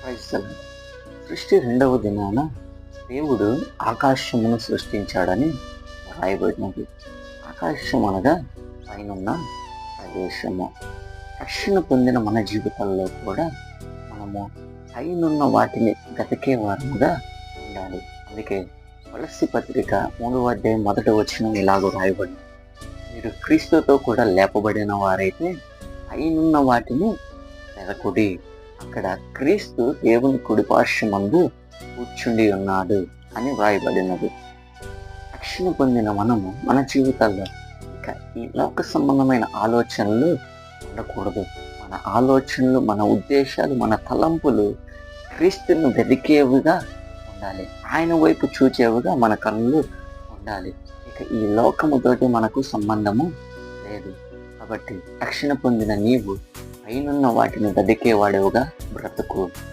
క్రైస్తవులు. సృష్టి రెండవ దినాన దేవుడు ఆకాశమును సృష్టించాడని రాయబడినది. ఆకాశం అనగా పైనున్న ప్రదేశము. రక్షణ పొందిన మన జీవితాల్లో కూడా మనము పైనున్న వాటిని వెతికే వారముగా ఉండాలి. అందుకే కొలస్సీ పత్రిక 3వ అధ్యాయం 1వ వచనం ఇలాగ రాయబడింది. మీరు క్రీస్తుతో కూడా లేపబడిన వారైతే పైనున్న వాటిని వెదకుడి. అక్కడ క్రీస్తు దేవుని కుడిపార్శ్వమందు కూర్చుండి ఉన్నాడు అని వ్రాయబడినది. రక్షణ పొందిన మనము మన జీవితాల్లో ఇక ఈ లోక సంబంధమైన ఆలోచనలు ఉండకూడదు. మన ఆలోచనలు, మన ఉద్దేశాలు, మన తలంపులు క్రీస్తును వెతికేవిగా ఉండాలి. ఆయన వైపు చూచేవిగా మన కన్నులు ఉండాలి. ఇక ఈ లోకముతోటి మనకు సంబంధము లేదు. కాబట్టి రక్షణ పొందిన నీవు పైనున్న వాటిని వెతికేవాడేవుగా బ్రతుకు.